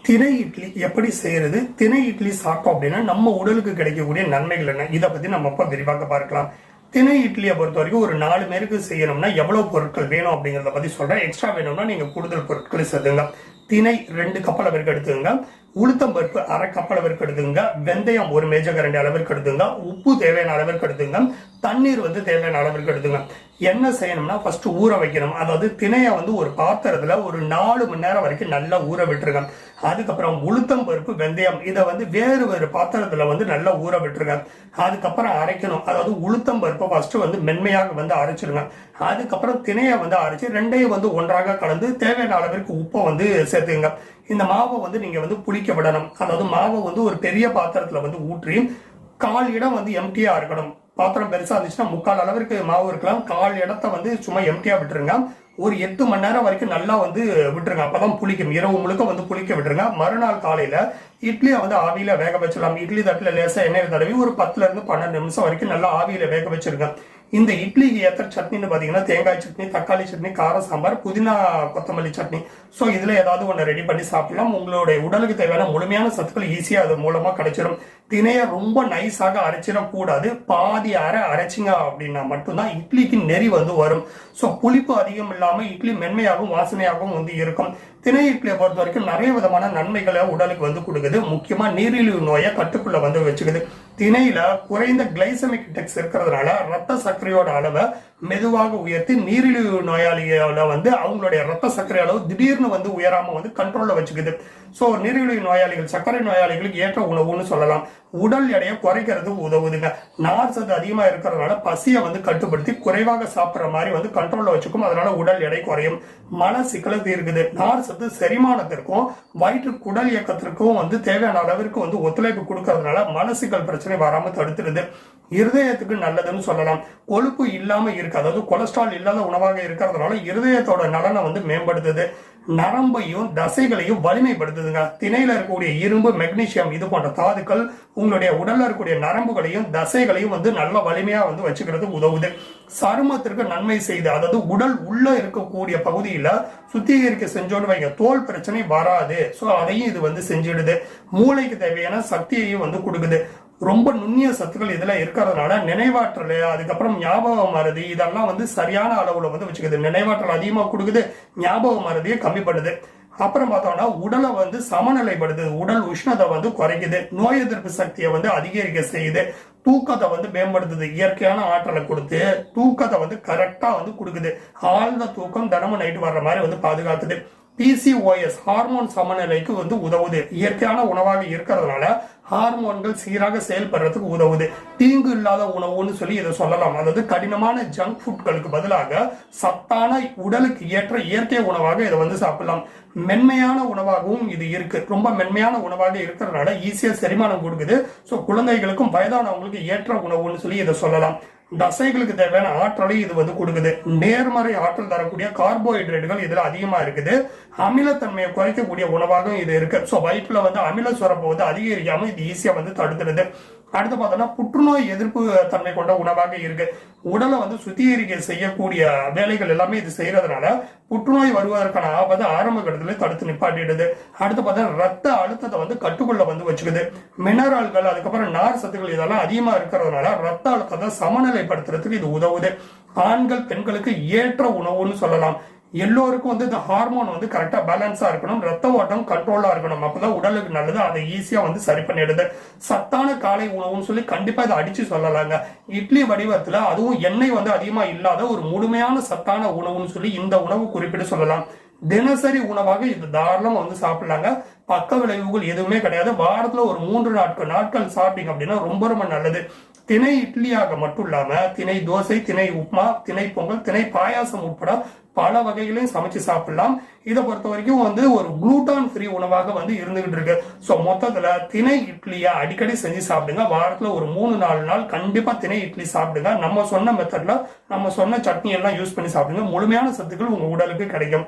திணை இட்லி எப்படி செய்யறது, திணை இட்லி சாப்பிட்டோம் அப்படின்னா நம்ம உடலுக்கு கிடைக்கக்கூடிய நன்மைகள் என்ன, இதை பத்தி நம்ம இப்ப விரிவாக பார்க்கலாம். திணை இட்லியை பொறுத்த வரைக்கும் ஒரு 4 பேருக்கு செய்யணும்னா எவ்வளவு பொருட்கள் வேணும் அப்படிங்கறத பத்தி சொல்றேன். எக்ஸ்ட்ரா வேணும்னா நீங்க கூடுதல் பொருட்களை சேர்த்துங்க. திணை 2 கப் அளவிற்கு எடுத்துங்க. உளுத்தம் பருப்பு 1/2 கப் அளவிற்கு எடுத்துங்க. வெந்தயம் 1 மேஜர் கரண்டி அளவிற்கு எடுத்துங்க. உப்பு தேவையான அளவிற்கு எடுத்துங்க. தண்ணீர் தேவையான அளவிற்கு எடுத்துங்க. என்ன செய்யணும்னா ஃபர்ஸ்ட் ஊற வைக்கணும். அதாவது திணையை ஒரு பாத்திரத்துல ஒரு 4 மணி நேரம் வரைக்கும் நல்லா ஊற விட்டுருங்க. அதுக்கப்புறம் உளுத்தம் பருப்பு வெந்தயம் இதை வேறு வேறு பாத்திரத்துல நல்லா ஊற விட்டுருங்க. அதுக்கப்புறம் அரைக்கணும். அதாவது உளுத்தம் பருப்பை ஃபர்ஸ்ட் மென்மையாக அரைச்சிருங்க. அதுக்கப்புறம் திணையை அரைச்சு ரெண்டையும் ஒன்றாக கலந்து தேவையான அளவிற்கு உப்பை சேர்த்துங்க. இந்த மாவை நீங்க புளிக்க விடணும். அதாவது மாவை ஒரு பெரிய பாத்திரத்துல ஊற்றி 1/4 இடம் எம்டியா இருக்கணும். பாத்திரம் பெருசா இருந்துச்சுன்னா 3/4 அளவிற்கு மாவு இருக்கலாம். 1/4 இடத்த சும்மா எம்டியா விட்டுருங்க. ஒரு 8 மணி நேரம் வரைக்கும் நல்லா விட்டுருங்க. அப்பதான் புளிக்கும். இரவு முழுக்க புளிக்க விட்டுருங்க. மறுநாள் காலையில இட்லியை ஆவியில வேக வச்சிடலாம். இட்லி தட்டுல லேசா எண்ணெய் தடவி ஒரு 10 இருந்து 12 நிமிஷம் வரைக்கும் நல்லா ஆவியில வேக வச்சிருங்க. இந்த இட்லிக்கு ஏற்ற சட்னின்னு பாத்தீங்கன்னா தேங்காய் சட்னி, தக்காளி சட்னி, கார சாம்பார், புதினா கொத்தமல்லி சட்னி. ஸோ இதுல ஏதாவது ஒன்று ரெடி பண்ணி சாப்பிடலாம். உங்களுடைய உடலுக்கு தேவையான முழுமையான சத்துக்கள் ஈஸியா அது மூலமா கிடைச்சிடும். திணைய ரொம்ப நைஸாக அரைச்சிடக்கூடாது. பாதி அரைச்சிங்க அப்படின்னா மட்டும்தான் இட்லிக்கு நெறி வரும். ஸோ புளிப்பு அதிகம் இல்லாம இட்லி மென்மையாகவும் வாசனையாகவும் இருக்கும். திணை இட்லியை பொறுத்த வரைக்கும் நிறைய விதமான நன்மைகளை உடலுக்கு கொடுக்குது. முக்கியமா நீரிழிவு நோயை கட்டுக்குள்ள வச்சுக்குது. திணையில குறைந்த கிளைசமிக் இண்டெக்ஸ் இருக்கிறதுனால ரத்த சர்க்கரையோட அளவை மெதுவாக உயர்த்தி நீரிழிவு நோயாளிகள அவங்களுடைய ரத்த சர்க்கரை அளவு திடீர்னு உயராம கண்ட்ரோல்ல வச்சுக்குது. சோ நீரிழிவு நோயாளிகள், சர்க்கரை நோயாளிகளுக்கு ஏற்ற உணவுன்னு சொல்லலாம். உடல் எடையை குறைக்கிறது உதவுதுங்க. நார் சத்து அதிகமா இருக்கிறதுனால பசியை கட்டுப்படுத்தி குறைவாக சாப்பிடுற மாதிரி கண்ட்ரோல்ல வச்சுக்கும். அதனால உடல் எடை குறையும். மன சிக்கலை தீர்க்குது. நார் சத்து செரிமானத்திற்கும் வயிற்று குடல் இயக்கத்திற்கும் தேவையான அளவிற்கு ஒத்துழைப்பு கொடுக்கறதுனால மனசிக்கல் பிரச்சனை வராம தடுத்துருது. இருதயத்துக்கு நல்லதுன்னு சொல்லலாம். கொழுப்பு இல்லாம இருக்கு, அதாவது கொலஸ்ட்ரால் இல்லாத உணவாக இருக்கிறதுனால இருதயத்தோட நலனை மேம்படுத்துது. நரம்பையும் தசைகளையும் வலிமைப்படுத்துதுங்க. திணையில இருக்கக்கூடிய இரும்பு, மெக்னீசியம் இது போன்ற தாதுக்கள் உங்களுடைய உடல்ல இருக்கக்கூடிய நரம்புகளையும் தசைகளையும் நல்ல வலிமையா வச்சுக்கிறது உதவுது. சருமத்திற்கு நன்மை செய்து, அதாவது உடல் உள்ள இருக்கக்கூடிய பகுதியில சுத்திகரிக்க செஞ்சோன்னு வைங்க, தோல் பிரச்சனை வராது. சோ அதையும் இது செஞ்சிடுது. மூளைக்கு தேவையான சக்தியையும் கொடுக்குது. ரொம்ப நுண்ணிய சத்துக்கள் இதுல இருக்கிறதுனால நினைவாற்றல், அதுக்கப்புறம் ஞாபக மறதி இதெல்லாம் சரியான அளவுல வச்சுக்குது. நினைவாற்றல் அதிகமா கொடுக்குது, ஞாபக மறதியை கம்மி பண்ணுது. அப்புறம் பார்த்தோம்னா உடலை சமநிலைப்படுத்துது. உடல் உஷ்ணத்தை குறைக்குது. நோய் எதிர்ப்பு சக்தியை அதிகரிக்க செய்யுது. தூக்கத்தை மேம்படுத்துது. இயற்கையான ஆற்றலை கொடுத்து தூக்கத்தை கரெக்டா கொடுக்குது. ஆழ்ந்த தூக்கம் தினமும் நைட்டு வர்ற மாதிரி பாதுகாக்குது. PCOS ஹார்மோன் சமநிலைக்கு உதவுது. இயற்கையான உணவாக இருக்கிறதுனால ஹார்மோன்கள் சீராக செயல்படுறதுக்கு உதவுது. தீங்கு இல்லாத உணவுன்னு சொல்லி இதை சொல்லலாம். அதாவது கடினமான ஜங்க் ஃபுட்களுக்கு பதிலாக சத்தான உடலுக்கு ஏற்ற இயற்கை உணவாக இதை சாப்பிடலாம். மென்மையான உணவாகவும் இது இருக்கு. ரொம்ப மென்மையான உணவாக இருக்கிறதுனால ஈஸியா செரிமானம் கொடுக்குது. ஸோ குழந்தைகளுக்கும் வயதானவங்களுக்கு ஏற்ற உணவுன்னு சொல்லி இதை சொல்லலாம். தசைகளுக்கு தேவையான ஆற்றலை இது கொடுக்குது. நேர்மறை ஆற்றல் தரக்கூடிய கார்போஹைட்ரேட்டுகள் இதுல அதிகமா இருக்குது. அமிலத்தன்மையை குறைக்கக்கூடிய உணவாகவும் இது இருக்கு. ஸோ வயிற்றுல அமில சுரப்பு அதிகரிக்காம இது ஈஸியா தடுத்துடுது. அடுத்து பார்த்தோம்னா புற்றுநோய் எதிர்ப்பு தன்மை கொண்ட உணவாக இருக்கு. உடலை சுத்திகரிக்க செய்யக்கூடிய வேலைகள் எல்லாமே இது செய்யறதுனால புற்றுநோய் வருவதற்கான ஆபத்தை ஆரம்ப கட்டத்துல தடுத்து நிப்பாட்டிடுது. அடுத்து பார்த்தா ரத்த அழுத்தத்தை கட்டுக்குள்ள வச்சுக்குது. மினரல்கள், அதுக்கப்புறம் நார் சத்துக்கள் இதெல்லாம் அதிகமா இருக்கிறதுனால ரத்த அழுத்தத்தை சமநிலைப்படுத்துறதுக்கு இது உதவுது. ஆண்கள் பெண்களுக்கு ஏற்ற உணவுன்னு சொல்லலாம். எல்லோருக்கும் இந்த ஹார்மோன் கரெக்டா பேலன்ஸா இருக்கணும். ரத்த ஓட்டம் கண்ட்ரோலா இருக்கணும். அப்பதான் உடலுக்கு நல்லது. அதை ஈஸியா சரி பண்ணிடுது. சத்தான காலை உணவுன்னு சொல்லி கண்டிப்பா இதை அடிச்சு சொல்லலாங்க. இட்லி வடிவத்துல அதுவும் எண்ணெய் அதிகமா இல்லாத ஒரு முழுமையான சத்தான உணவுன்னு சொல்லி இந்த உணவு குறிப்பிட்டு சொல்லலாம். தினசரி உணவாக இது தாராளமா சாப்பிடலாங்க. பக்க விளைவுகள் எதுவுமே கிடையாது. வாரத்துல ஒரு 3 நாட்கள் சாப்பிட்டீங்க அப்படின்னா ரொம்ப ரொம்ப நல்லது. திணை இட்லியாக மட்டும் இல்லாம திணை தோசை, திணை உப்புமா, திணை பொங்கல், திணை பாயாசம் உட்பட பல வகைகளையும் சமைச்சு சாப்பிடலாம். இதை பொறுத்த வரைக்கும் ஒரு குளூட்டான் ஃப்ரீ உணவாக இருந்துகிட்டு இருக்கு. சோ மொத்தத்துல திணை இட்லியை அடிக்கடி செஞ்சு சாப்பிடுங்க. வாரத்துல ஒரு 3-4 நாள் கண்டிப்பா திணை இட்லி சாப்பிடுங்க. நம்ம சொன்ன மெத்தட்ல நம்ம சொன்ன சட்னி எல்லாம் யூஸ் பண்ணி சாப்பிடுங்க. முழுமையான சத்துக்கள் உங்க உடலுக்கு கிடைக்கும்.